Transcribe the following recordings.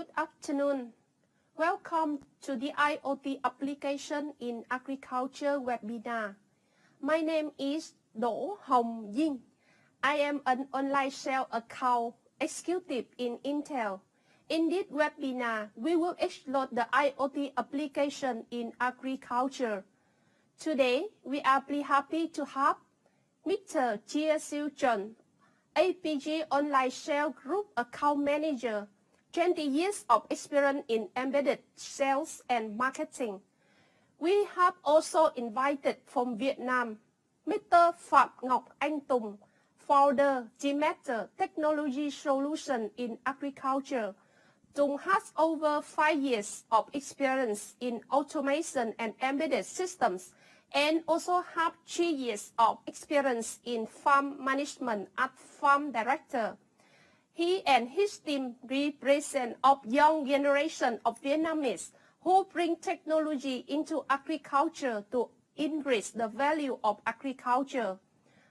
Good afternoon. Welcome to the IoT application in agriculture webinar. My name is Do Hồng Dinh. I am an online sales account executive in Intel. In this webinar, we will explore the IoT application in agriculture. Today, we are very happy to have Mr. Chia Siu Chun, APG Online Sales Group Account Manager, 20 years of experience in embedded sales and marketing. We have also invited from Vietnam, Mr. Phạm Ngọc Anh Tùng, founder DEMETER Technology Solution in Agriculture. Tung has over 5 years of experience in automation and embedded systems, and also have 3 years of experience in farm management as farm director. He and his team represent a young generation of Vietnamese who bring technology into agriculture to increase the value of agriculture.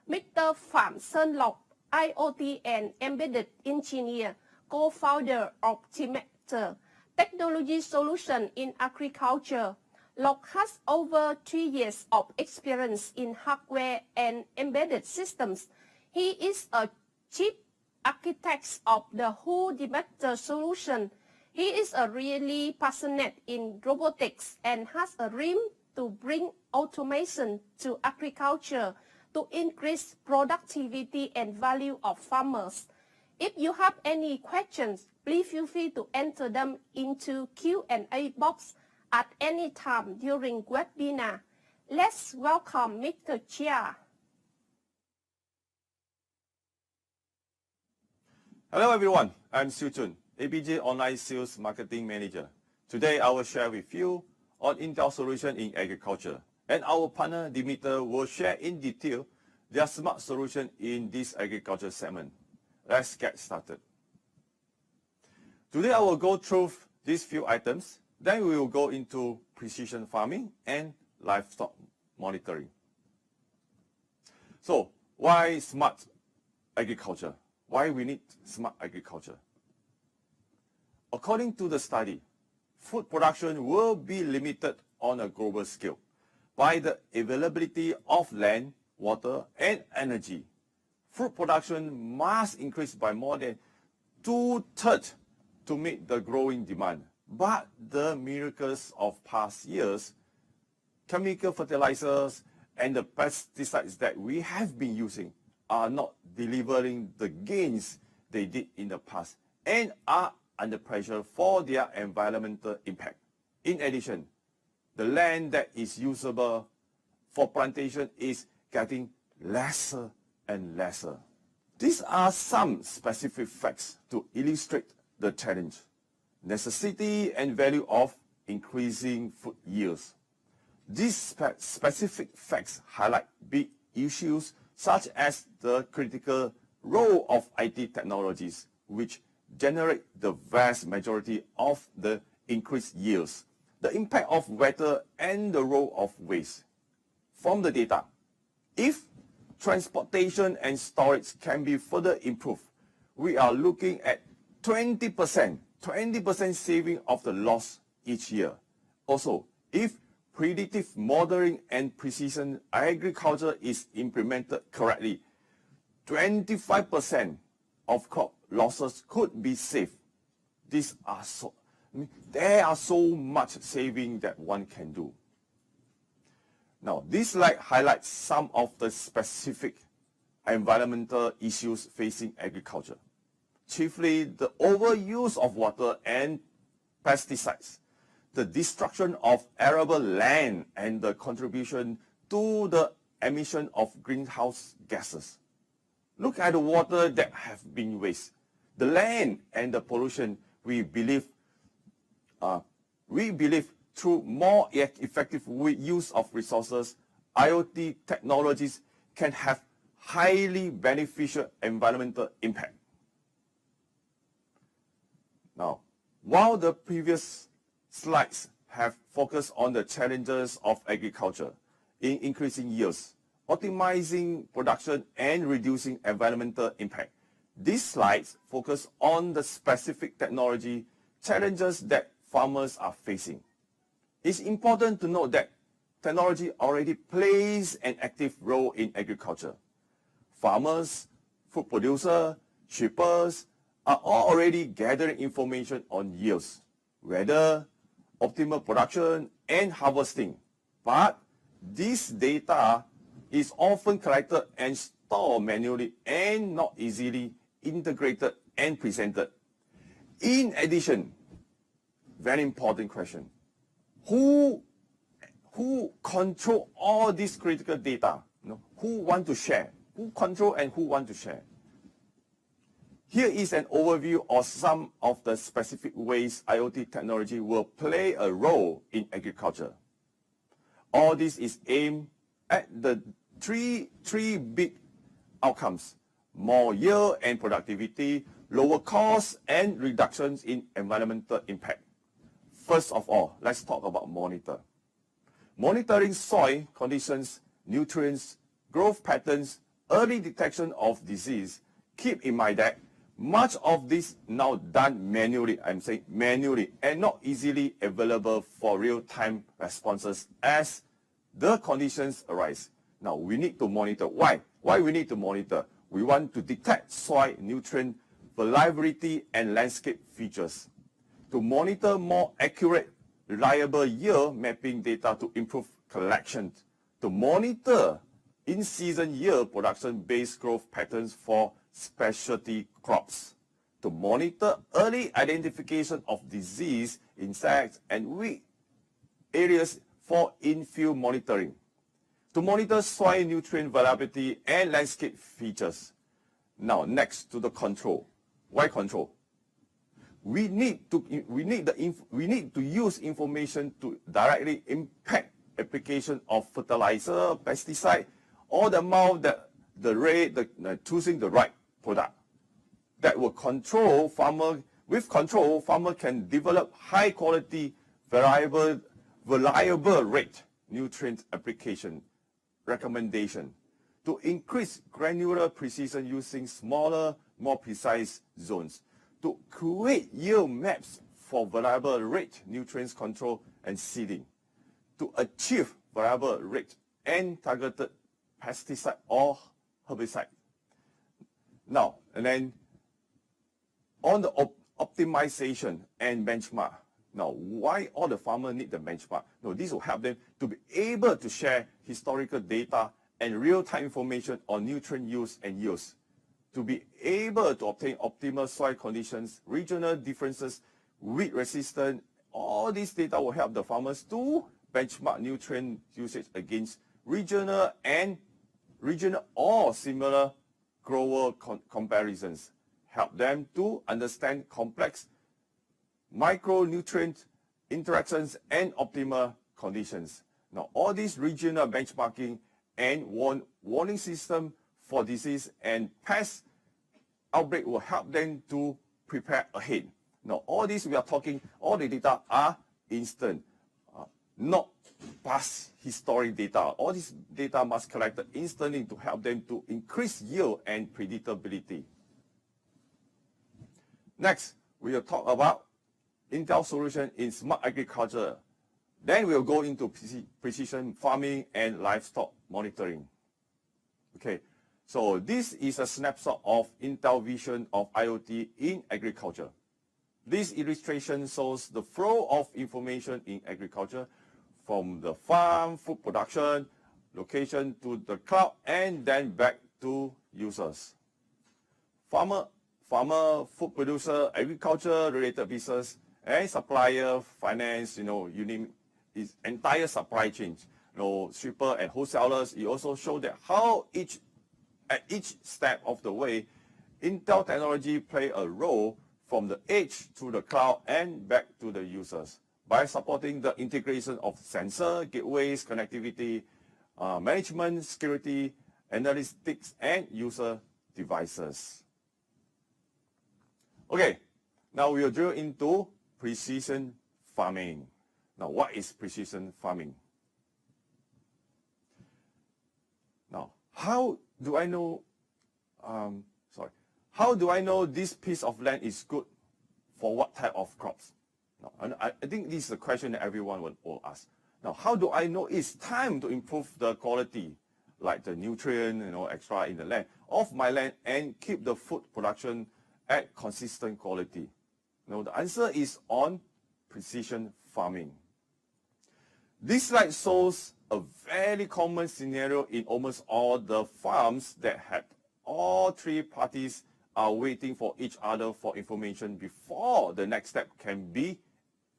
Mr. Phạm Sơn Lộc, IoT and Embedded Engineer, co-founder of DEMETER Technology Solution in Agriculture. Lộc has over 3 years of experience in hardware and embedded systems. He is a chief architect of the whole DEMETER solution. He is a really passionate in robotics and has a dream to bring automation to agriculture to increase productivity and value of farmers. If you have any questions, please feel free to enter them into Q&A box at any time during webinar. Let's welcome Mr. Chia. Hello everyone, I'm Siu Chun, APG Online Sales Marketing Manager. Today I will share with you on Intel solution in agriculture, and our partner DEMETER will share in detail their smart solution in this agriculture segment. Let's get started. Today I will go through these few items, then we will go into precision farming and livestock monitoring. So, why smart agriculture? Why we need smart agriculture? According to the study, food production will be limited on a global scale by the availability of land, water, and energy. Food production must increase by more than 2/3 to meet the growing demand. But the miracles of past years, chemical fertilizers and the pesticides that we have been using are not delivering the gains they did in the past and are under pressure for their environmental impact. In addition, the land that is usable for plantation is getting lesser and lesser. These are some specific facts to illustrate the challenge, necessity and value of increasing food yields. These specific facts highlight big issues such as the critical role of IT technologies, which generate the vast majority of the increased yields, the impact of weather, and the role of waste. From the data, if transportation and storage can be further improved, we are looking at 20% saving of the loss each year. Also, if predictive modeling and precision agriculture is implemented correctly, 25% of crop losses could be saved. There are so much saving that one can do. Now, this slide highlights some of the specific environmental issues facing agriculture, chiefly the overuse of water and pesticides, the destruction of arable land, and the contribution to the emission of greenhouse gases. Look at the water that have been wasted, the land and the pollution. We believe through more effective use of resources, IoT technologies can have highly beneficial environmental impact. Now, while the previous slides have focused on the challenges of agriculture in increasing yields, optimizing production, and reducing environmental impact, these slides focus on the specific technology challenges that farmers are facing. It's important to note that technology already plays an active role in agriculture. Farmers, food producers, shippers are all already gathering information on yields, weather, optimal production, and harvesting. But this data is often collected and stored manually and not easily integrated and presented. In addition, very important question, who control all this critical data? Who want to share? Who control and who want to share? Here is an overview of some of the specific ways IoT technology will play a role in agriculture. All this is aimed at the three big outcomes: more yield and productivity, lower costs, and reductions in environmental impact. First of all, let's talk about monitor. Monitoring soil conditions, nutrients, growth patterns, early detection of disease. Keep in mind that much of this now done manually, I'm saying manually, and not easily available for real-time responses as the conditions arise. Now we need to monitor. Why? Why we need to monitor? We want to detect soil, nutrient, variability, and landscape features. To monitor more accurate, reliable yield mapping data to improve collection. To monitor in-season yield production-based growth patterns for specialty crops. To monitor early identification of disease, insects, and weed areas for in-field monitoring. To monitor soil nutrient variability and landscape features. Now, next to the control. Why control? We need to use information to directly impact application of fertilizer, pesticide, or the amount, the rate, choosing the right product. That will control farmer. With control, farmer can develop high quality, reliable rate nutrient application recommendation to increase granular precision using smaller, more precise zones, to create yield maps for variable rate nutrients control and seeding, to achieve variable rate and targeted pesticide or herbicide. Now, and then on the optimization and benchmark. Now, why all the farmers need the benchmark? No, this will help them to be able to share historical data and real-time information on nutrient use and yields, to be able to obtain optimal soil conditions, regional differences, weed resistance. All these data will help the farmers to benchmark nutrient usage against regional or similar grower comparisons, help them to understand complex micronutrient interactions and optimal conditions. Now, all these regional benchmarking and warning system for disease and pest outbreak will help them to prepare ahead. Now, all this we are talking, all the data are instant, not past historic data. All this data must be collected instantly to help them to increase yield and predictability. Next, we will talk about Intel solution in smart agriculture. Then we'll go into precision farming and livestock monitoring. Okay, so this is a snapshot of Intel vision of IoT in agriculture. This illustration shows the flow of information in agriculture from the farm, food production, location to the cloud, and then back to users. Farmer, food producer, agriculture-related business, and supplier, finance, you name its entire supply chain. Shipper and wholesalers. It also shows that how at each step of the way, Intel technology play a role from the edge to the cloud and back to the users by supporting the integration of sensor, gateways, connectivity, management, security, analytics, and user devices. Okay, now we will drill into precision farming. Now, what is precision farming? Now, how do I know this piece of land is good for what type of crops? Now, and I think this is a question that everyone will ask. Now, how do I know it's time to improve the quality, like the nutrient, extra in the land of my land and keep the food production at consistent quality? The answer is on precision farming. This slide shows a very common scenario in almost all the farms that had all three parties are waiting for each other for information before the next step can be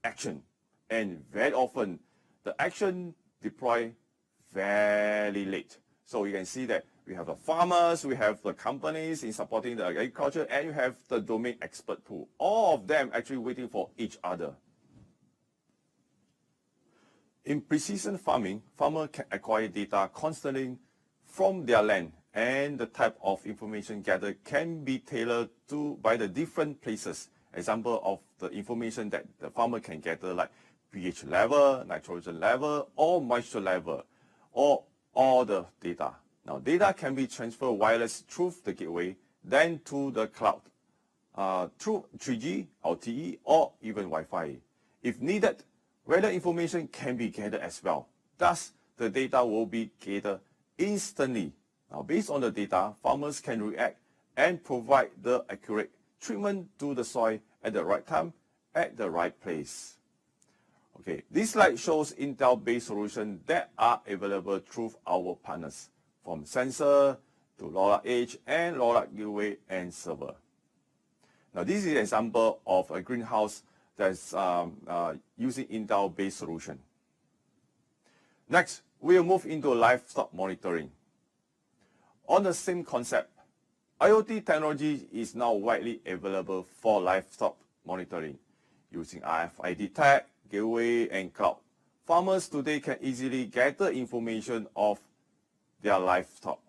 action. And very often, the action deploy very late. So you can see that we have the farmers, we have the companies in supporting the agriculture, and you have the domain expert pool. All of them actually waiting for each other. In precision farming, farmers can acquire data constantly from their land, and the type of information gathered can be tailored to by the different places. Example of the information that the farmer can gather, like pH level, nitrogen level, or moisture level, or all the data. Now, data can be transferred wireless through the gateway, then to the cloud, through 3G, LTE, or even Wi-Fi. If needed, weather information can be gathered as well. Thus, the data will be gathered instantly. Now, based on the data, farmers can react and provide the accurate treatment to the soil at the right time, at the right place. Okay, this slide shows Intel-based solutions that are available through our partners, from sensor to LoRa Edge and LoRa Gateway and server. Now, this is an example of a greenhouse that's using Intel-based solution. Next, we'll move into livestock monitoring. On the same concept, IoT technology is now widely available for livestock monitoring using RFID tag, gateway, and cloud. Farmers today can easily gather information of their livestock.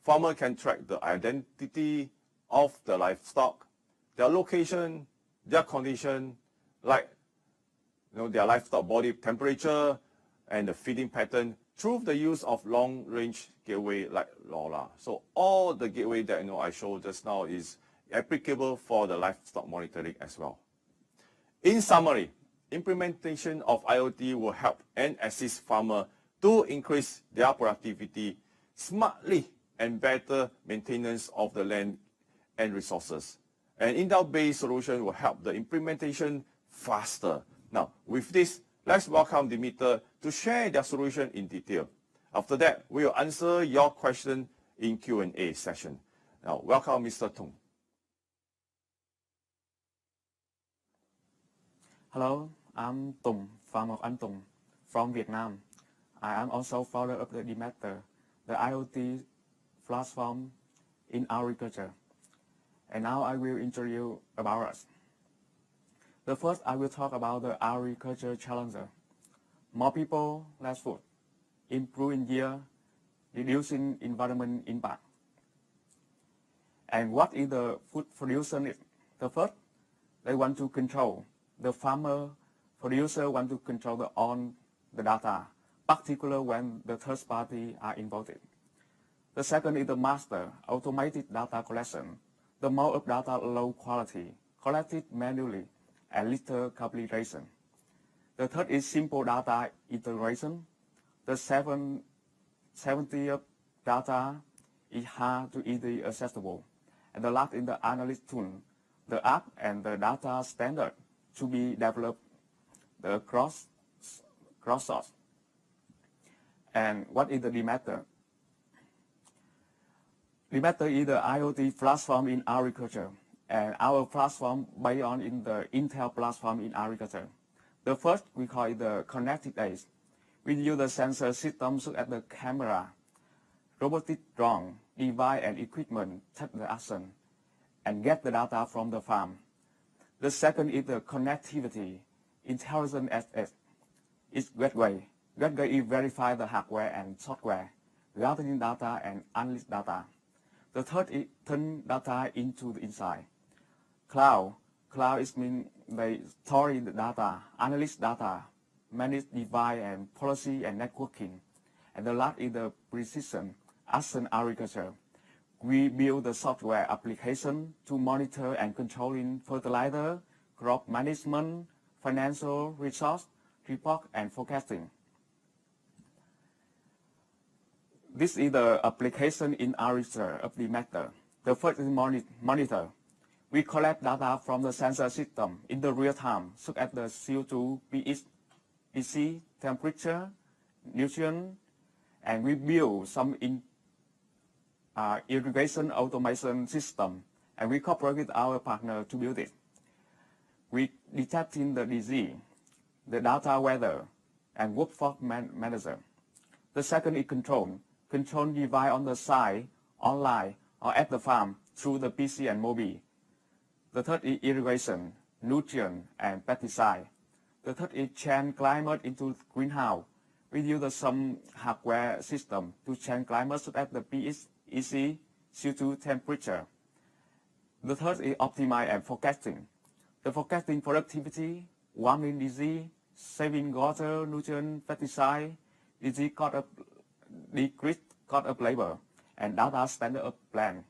Farmers can track the identity of the livestock, their location, their condition, like their livestock body temperature and the feeding pattern through the use of long-range gateway like LoRa. So all the gateway that I showed just now is applicable for the livestock monitoring as well. In summary, implementation of IoT will help and assist farmers to increase their productivity smartly and better maintenance of the land and resources. An Intel-based solution will help the implementation faster. Now, with this, let's welcome DEMETER to share their solution in detail. After that, we will answer your question in Q&A session. Now, welcome Mr. Tung. Hello, I'm Tung, farmer Anh Tung from Vietnam. I am also founder of the DEMETER, the IoT platform in agriculture. And now I will introduce you about us. The first, I will talk about the agriculture challenger. More people, less food, improving yield, reducing environment impact. And what is the food producer need? The first, they want to control. The farmer producer want to control on the data, particularly when the third party are involved. The second is the master, automated data collection. The more of data low quality, collected manually, and little calculation. The third is simple data integration. The 70 of data is hard to easily accessible. And the last is the analyst tool. The app and the data standard to be developed the cross source. And what is the DEMETER? DEMETER is the IoT platform in agriculture, and our platform based on in the Intel platform in agriculture. The first we call it the connected edge. We use the sensor system such as the camera, robotic drone, device and equipment take the action and get the data from the farm. The second is the connectivity, intelligent edge. It's gateway. Gateway is verify the hardware and software, gathering data and analyze data. The third is turn data into the inside. Cloud. Cloud is mean they store the data, analyze data, manage device and policy and networking. And the last is the precision, action agriculture. We build the software application to monitor and controlling fertilizer, crop management, financial resource, report, and forecasting. This is the application in agriculture of DEMETER. The first is monitor. We collect data from the sensor system in the real time, such as the CO2, pH, temperature, nutrient, and we build some irrigation automation system, and we cooperate with our partner to build it. We detecting the disease, the data weather, and workforce manager. The second is control. Control device on the site, online, or at the farm through the PC and mobile. The third is irrigation, nutrient, and pesticide. The third is change climate into greenhouse. We use some hardware system to change climate such as the pH, EC, CO2 temperature. The third is optimize and forecasting. The forecasting productivity, warming disease, saving water, nutrient, pesticide, disease cost of decrease cost of labor, and data standard of plan.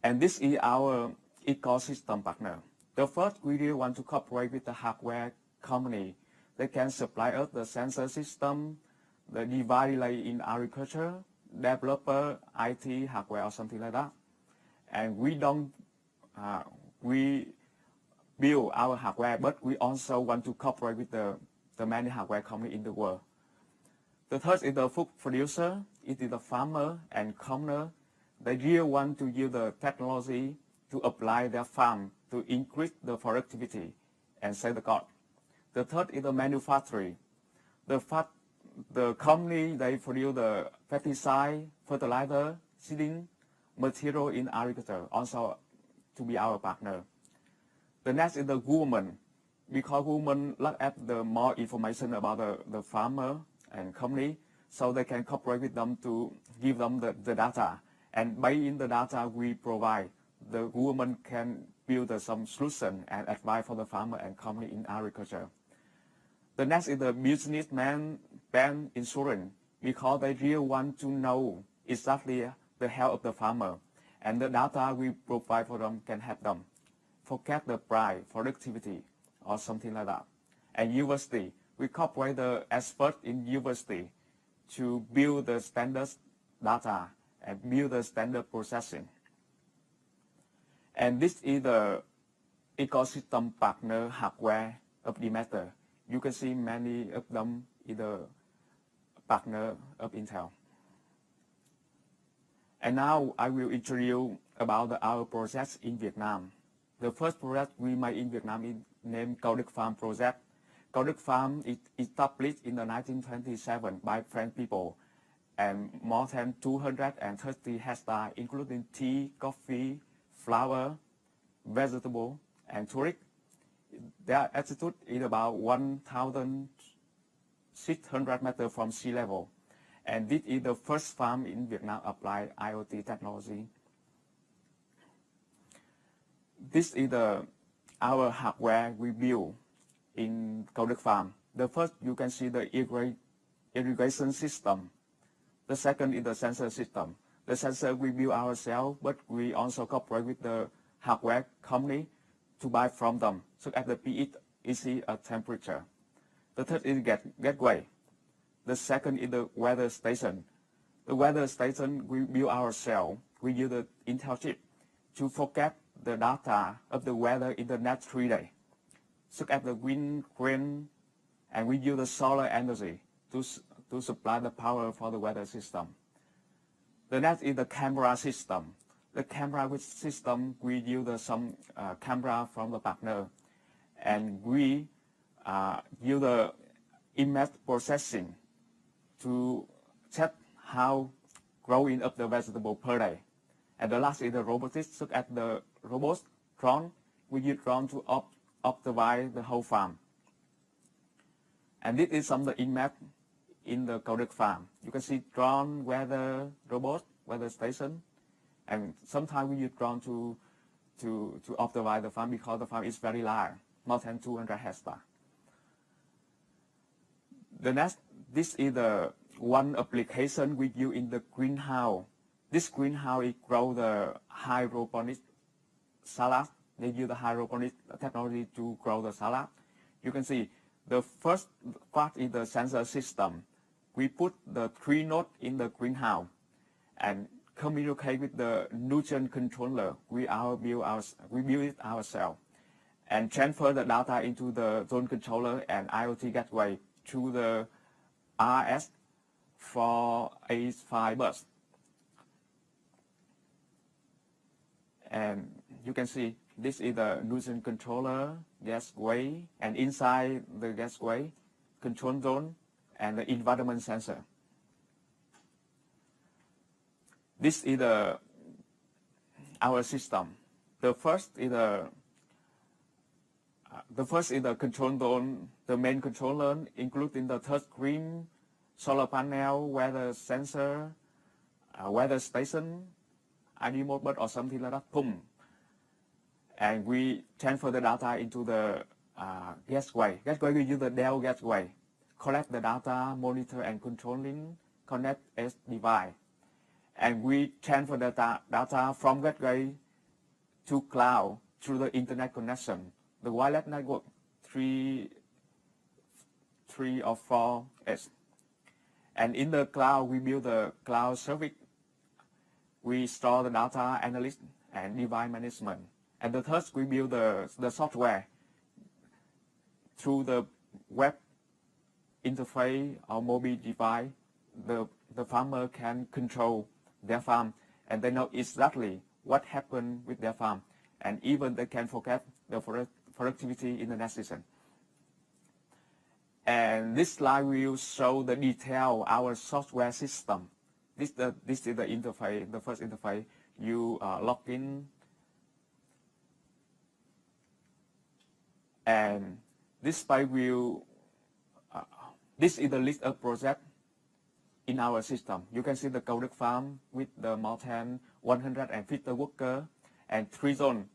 And this is our ecosystem partner. The first, we really want to cooperate with the hardware company. They can supply us the sensor system, the device relay in agriculture, developer, IT, hardware, or something like that. And we don't, we build our hardware, but we also want to cooperate with the many hardware companies in the world. The third is the food producer. It is the farmer and commoner. They really want to use the technology to apply their farm to increase the productivity and save the cost. The third is the manufacturing. The company, they produce the pesticide, fertilizer, seeding, material in agriculture, also to be our partner. The next is the government, because government look at the more information about the farmer and company, so they can cooperate with them to give them the data. And based in the data we provide, the government can build some solution and advice for the farmer and company in agriculture. The next is the businessman ban insurance, because they really want to know exactly the health of the farmer, and the data we provide for them can help them forecast the price, productivity, or something like that. And university, we cooperate the experts in university to build the standard data and build the standard processing. And this is the ecosystem partner hardware of DEMETER. You can see many of them in the partner of Intel. And now I will introduce about our projects in Vietnam. The first project we made in Vietnam is named Cầu Đức Farm project. Cầu Đức Farm is established in the 1927 by French people, and more than 230 hectares, including tea, coffee, flower, vegetable, and tourist. Their altitude is about 1,600 meters from sea level. And this is the first farm in Vietnam apply IoT technology. This is our hardware we build in Cầu Đức Farm. The first, you can see the irrigation system. The second is the sensor system. The sensor we build ourselves, but we also cooperate with the hardware company to buy from them, such as the pH, EC, temperature. The third is gateway. The second is the weather station. The weather station we build ourselves. We use the Intel chip to forecast the data of the weather in the next 3 days, such as the wind, rain, and we use the solar energy to supply the power for the weather system. The next is the camera system. The camera system, we use some camera from the partner, and we use the image processing to check how growing of the vegetable per day. And the last is the robotics, such as the robots, drone. We use drone to optimize the whole farm. And this is some of the image in the Cầu Đức Farm. You can see drone, weather, robot, weather station, and sometimes we use drone to optimize the farm because the farm is very large, more than 200 hectares. The next, this is the one application we use in the greenhouse. This greenhouse it grows the hydroponic salad They use the hydroponic technology to grow the salad. You can see the first part is the sensor system. We put the 3 nodes in the greenhouse and communicate with the nutrient controller. We build it ourselves and transfer the data into the zone controller and IoT gateway through the RS485 bus. And you can see this is the nutrient controller gateway, and inside the gateway, control zone and the environment sensor. This is our system. The first is the control zone, the main controller, including the touch screen, solar panel, weather sensor, weather station, ID mode or something like that. Boom. And we transfer the data into the gateway. Gateway, we use the Dell gateway. Collect the data, monitor and controlling, connect edge device. And we transfer the data from gateway to cloud through the internet connection. The wireless network, 3 or 4S. And in the cloud, we build the cloud service. We store the data analysis and device management. And the third, we build the software through the web interface or mobile device. The farmer can control their farm, and they know exactly what happened with their farm, and even they can forecast the productivity in the next season. And this slide will show the detail of our software system. This is the interface, the first interface. You log in, and this page will. This is the list of projects in our system. You can see the coded farm with the more than 150 workers and 3 zones.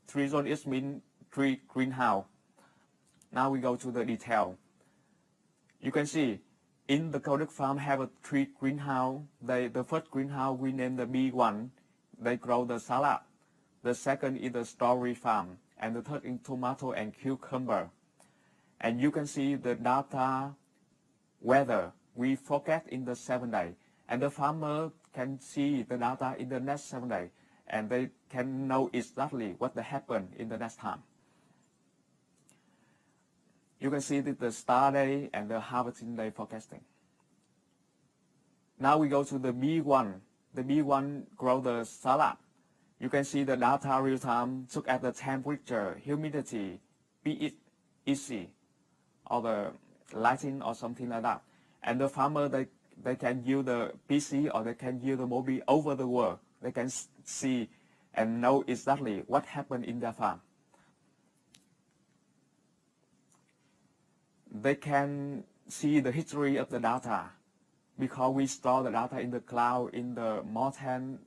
3 zones is mean 3 greenhouse. Now we go to the detail. You can see in the coded farm have 3 greenhouse. The first greenhouse we name the B1. They grow the salad. The second is the storage farm, and the third is tomato and cucumber. And you can see the data weather we forecast in the 7 days, and the farmer can see the data in the next 7 days, and they can know exactly what will happen in the next time. You can see the start day and the harvesting day forecasting. Now we go to the B1. The B1 grow the salad. You can see the data real time, look at the temperature, humidity, PEC, or the lighting or something like that. And the farmer, they can use the PC or they can use the mobile over the world. They can see and know exactly what happened in their farm. They can see the history of the data because we store the data in the cloud in the more than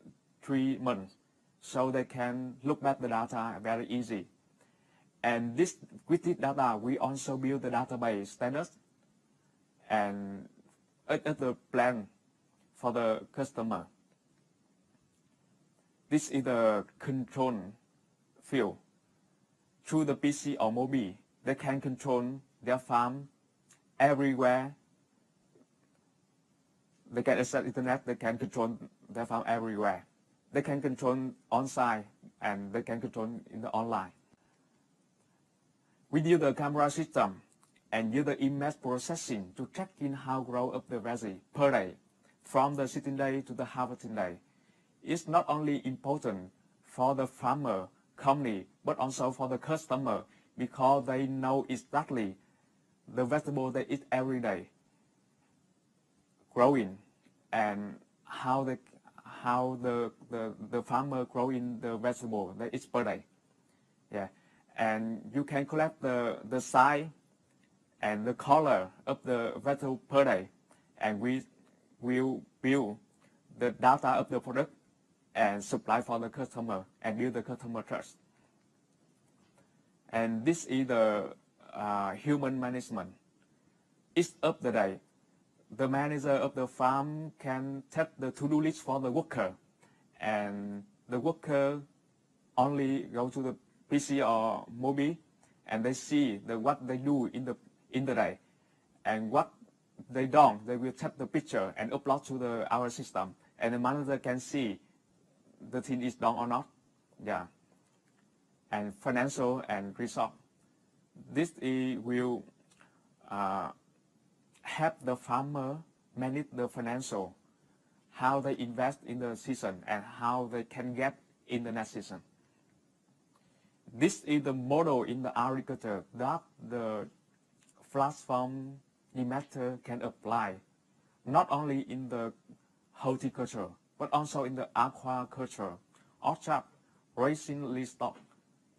3 months. So they can look back the data very easy. And with this data, we also build the database standards and the plan for the customer. This is the control field. Through the PC or mobile, they can control their farm everywhere. They can access internet, they can control their farm everywhere. They can control on-site and they can control in the online. We use the camera system and use the image processing to track in how grow of the veggie per day, from the sitting day to the harvesting day. It's not only important for the farmer company, but also for the customer because they know exactly the vegetable they eat every day, growing, and how the farmer growing the vegetable they eat per day. Yeah. And you can collect the size and the color of the vegetable per day, and we will build the data of the product and supply for the customer and build the customer trust. And this is the human management. Each of the day, the manager of the farm can take the to-do list for the worker, and the worker only go to the PC or mobile, and they see what they do in the day, and what they don't, they will take the picture and upload to our system, and the manager can see the thing is done or not. Yeah. And financial and result. This will help the farmer manage the financial, how they invest in the season and how they can get in the next season. This is the model in the agriculture that the platform DEMETER can apply, not only in the horticulture, but also in the aquaculture, orchard, raising livestock,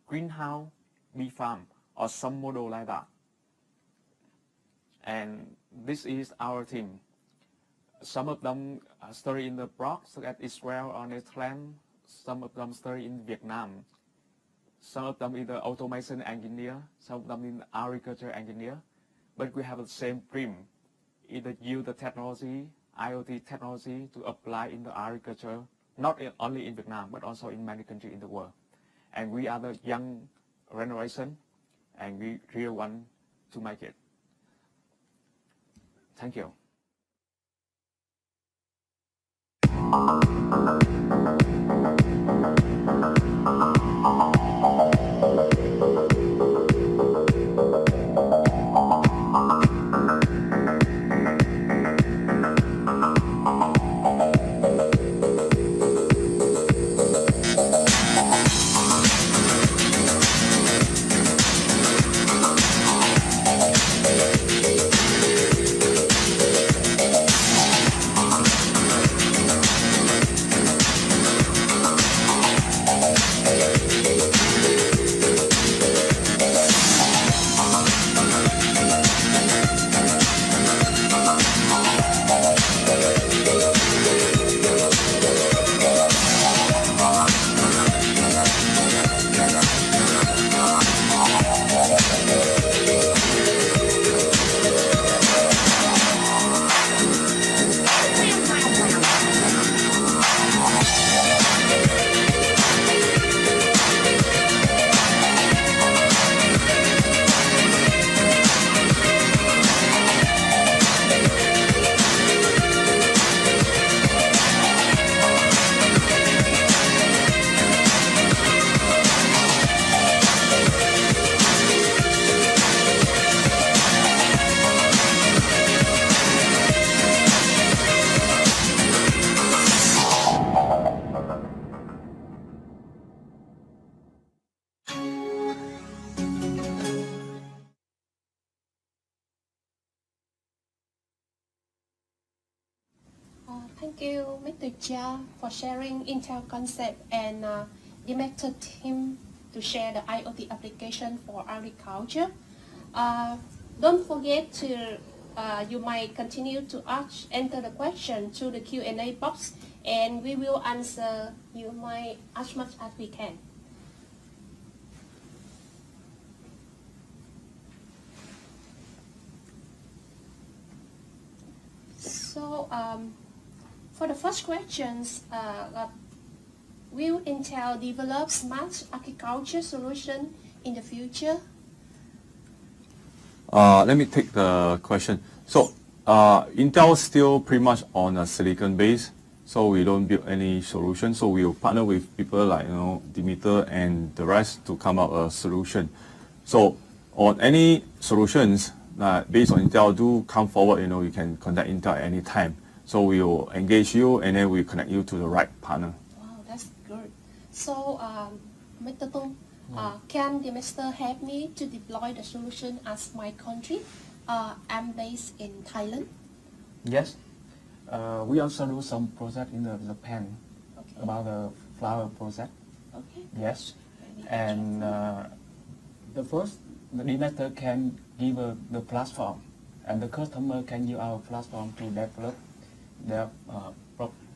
greenhouse, bee farm, or some model like that. And this is our team. Some of them study in the abroad, such as Israel or Netherlands. Some of them study in Vietnam. Some of them is the automation engineer. Some of them is agriculture engineer. But we have the same dream, either use the technology, IoT technology, to apply in the agriculture, not only in Vietnam, but also in many countries in the world. And we are the young generation, and we really want to make it. Thank you. Thank you, Mr. Chia, for sharing Intel concept and DEMETER team to share the IoT application for agriculture. Don't forget to, you might continue to enter the question to the Q&A box, and we will answer you might as much as we can. So, for the first questions, will Intel develop smart agriculture solution in the future? Let me take the question. So Intel still pretty much on a silicon base, so we don't build any solution. So we'll partner with people like DEMETER and the rest to come up a solution. So on any solutions based on Intel, do come forward. You can contact Intel at any time. So we will engage you, and then we connect you to the right partner. Wow, that's good. So, Mr. Tung, can DEMETER help me to deploy the solution as my country? I'm based in Thailand. Yes. We also do some project in Japan Okay. about the flower project. Okay. Yes. Very And the first, the DEMETER can give the platform, and the customer can use our platform to develop their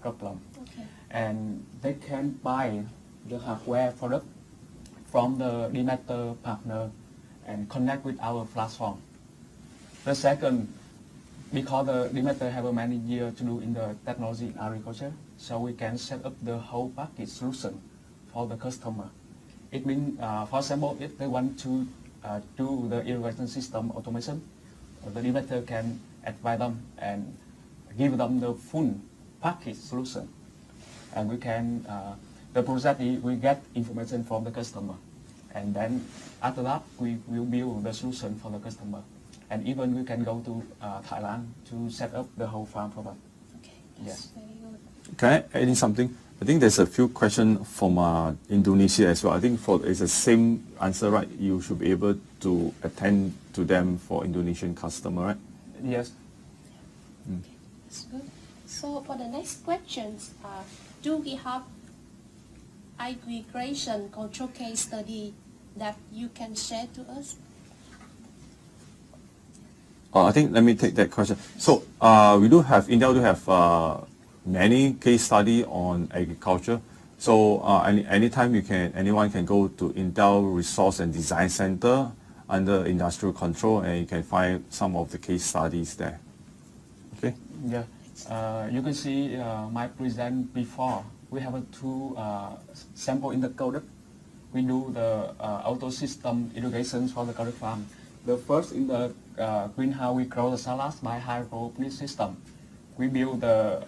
problem. Okay. And they can buy the hardware product from the DEMETER partner and connect with our platform. The second, because the DEMETER have many years to do in the technology in agriculture, so we can set up the whole package solution for the customer. It means, for example, if they want to do the irrigation system automation, the DEMETER can advise them and give them the full package solution. And we can, the process is we get information from the customer. And then after that, we will build the solution for the customer. And even we can go to Thailand to set up the whole farm for them. Okay, that's Yes. very good. Can I add in something? I think there's a few questions from Indonesia as well. I think it's the same answer, right? You should be able to attend to them for Indonesian customer, right? Yes. Okay, that's good. So for the next questions, do we have irrigation control case study that you can share to us? I think let me take that question. So India do have many case study on agriculture. So anytime anyone can go to Intel Resource and Design Center under industrial control, and you can find some of the case studies there. Okay. Yeah. You can see my present before. We have two sample in the codec. We do the auto system irrigation for the codec farm. The first in the greenhouse, we grow the salads by hydroponic system. We build the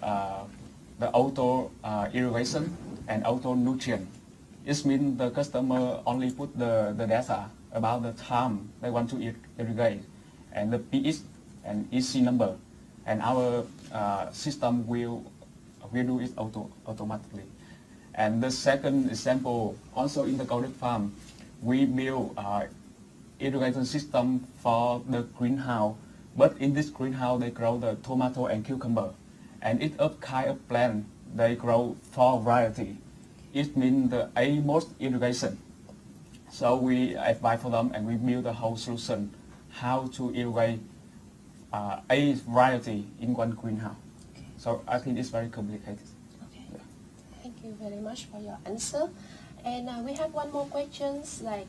auto irrigation and auto nutrient. It means the customer only put the data about the time they want to irrigate and the pH and EC number, and our system will do it automatically. And the second example, also in the codec farm, we build irrigation system for the greenhouse, but in this greenhouse they grow the tomato and cucumber, and it's a kind of plant they grow for variety. It means the A-most irrigation. So we advise for them and we build the whole solution how to irrigate A variety in one greenhouse. Okay. So I think it's very complicated. Okay. Yeah. Thank you very much for your answer. And we have one more question, like,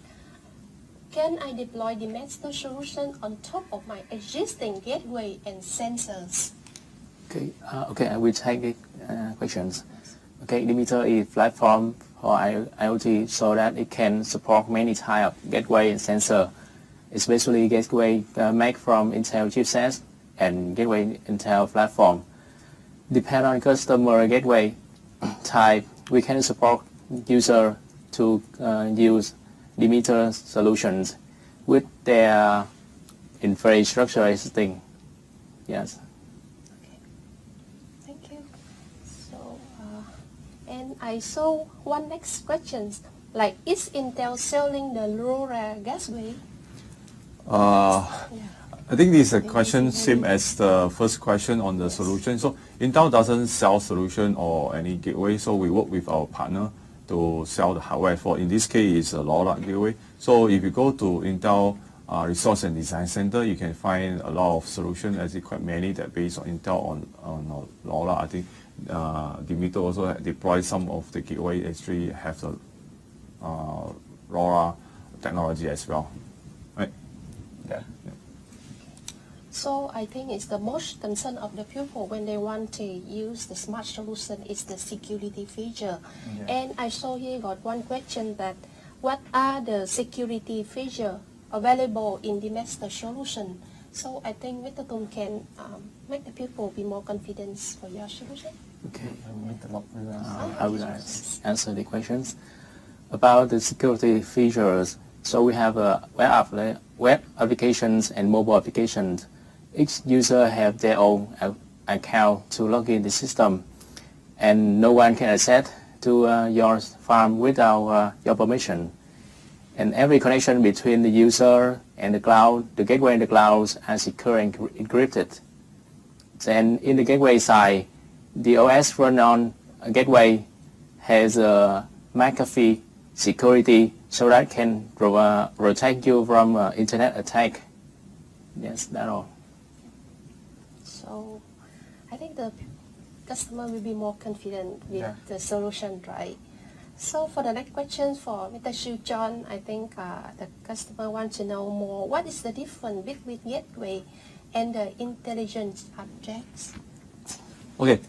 can I deploy the DEMETER solution on top of my existing gateway and sensors? Okay, I will take the questions. Okay, DEMETER is platform for IoT so that it can support many types of gateway and sensor, especially gateway made from Intel chipsets and gateway Intel platform. Depend on customer gateway type, we can support user to use DEMETER solutions with their infrastructure existing. Yes. Okay. Thank you. So, and I saw one next question, like, is Intel selling the LoRa gateway? I think this is a question same as the first question on the solution. So Intel doesn't sell solution or any gateway, so we work with our partner to sell the hardware for. In this case, it's a LoRa gateway. So if you go to Intel Resource and Design Center, you can find a lot of solutions, actually quite many that based on Intel on LoRa. I think DEMETER also deployed some of the gateway actually have the LoRa technology as well. Right? Yeah. So I think it's the most concern of the people when they want to use the smart solution is the security feature. Yeah. And I saw here got one question that what are the security feature available in the DEMETER solution? So I think Mr. Tung can make the people be more confident for your solution. Okay. Uh, I will answer the questions. About the security features, so we have web applications and mobile applications. Each user have their own account to log in the system, and no one can access to your farm without your permission. And every connection between the user and the cloud, the gateway and the clouds are secure and encrypted. Then in the gateway side, the OS run on a gateway has a McAfee security so that can protect you from internet attack. Yes, that's all. So I think the customer will be more confident with the solution, right? So for the next question for Mr. Shu John, I think the customer wants to know more. What is the difference between gateway and the intelligent objects? Okay.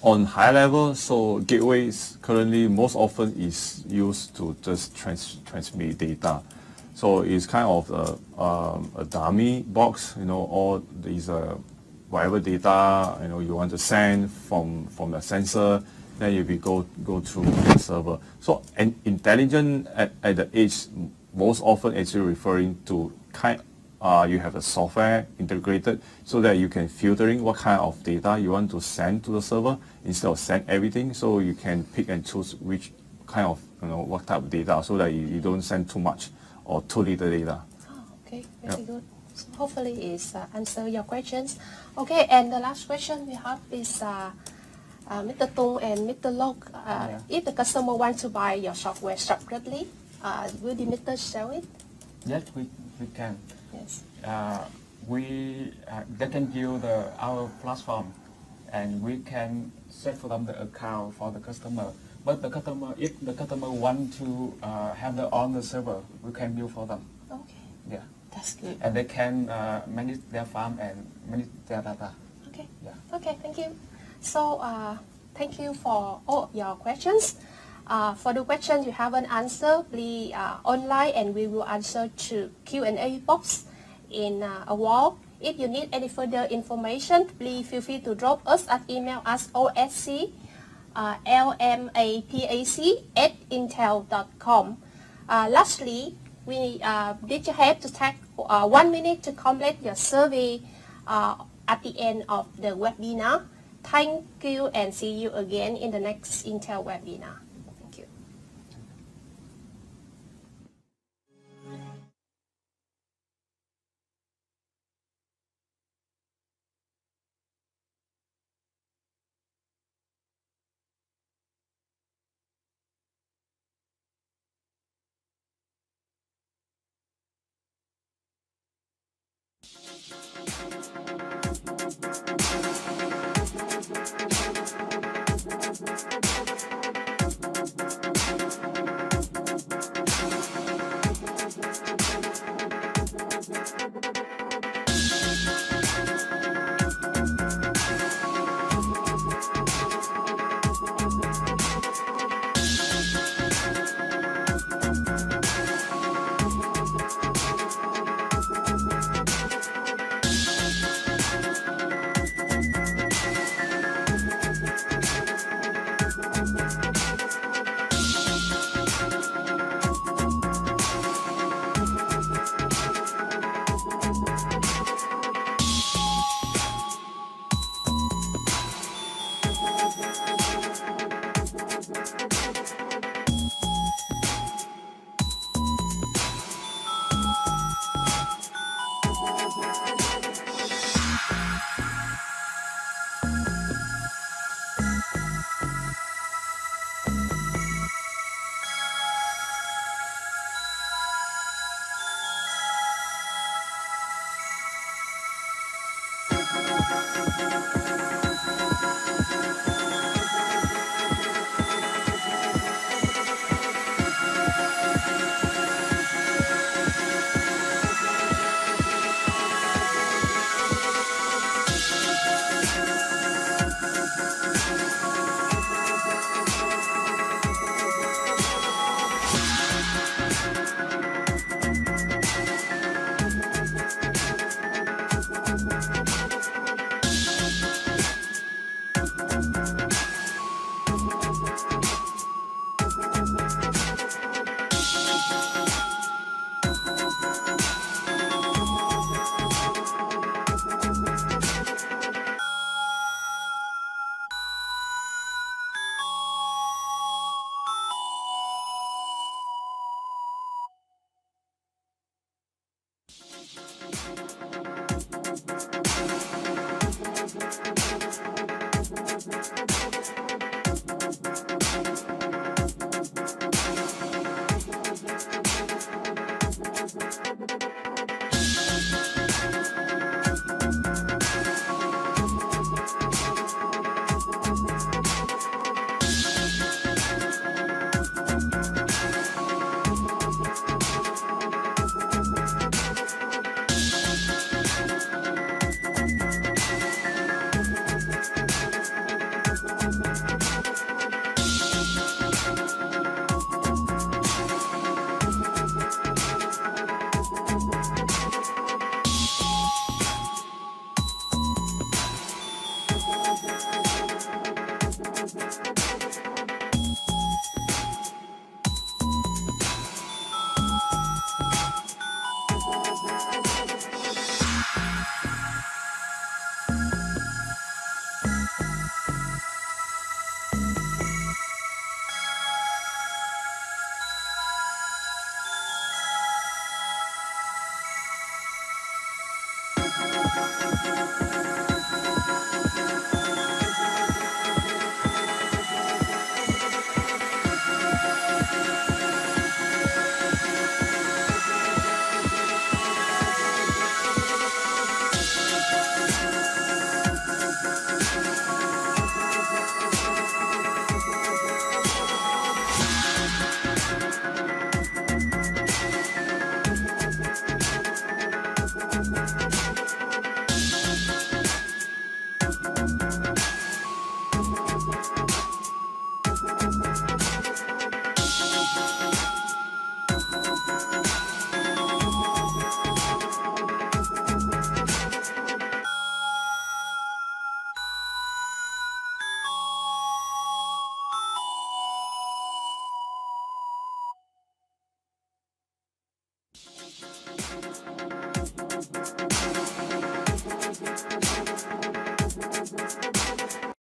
on high level, so gateways currently most often is used to just transmit data. So it's kind of a dummy box, all these whatever data you want to send from the sensor, then you will go through the server. So an intelligent at the edge most often actually referring to you have a software integrated so that you can filtering what kind of data you want to send to the server instead of send everything. So you can pick and choose which kind of what type of data so that you don't send too much or too little data. Oh, okay, very good. So hopefully it's answer your questions. Okay, and the last question we have is Mr. Tung and Mr. Lok. If the customer wants to buy your software separately, will DEMETER sell it? Yes, we can. Yes. They can view our platform, and we can set for them the account for the customer. But if the customer want to have their own server, we can build for them. Okay, Yeah, that's good. and they can manage their farm and manage their data. Okay. Yeah. Okay, thank you. So thank you for all your questions. For the questions you haven't answered, please online and we will answer to Q&A box in a while. If you need any further information, please feel free to drop us at email us osclmapac@intel.com. Lastly, we did you have to take 1 minute to complete your survey at the end of the webinar. Thank you and see you again in the next Intel webinar. Thank you.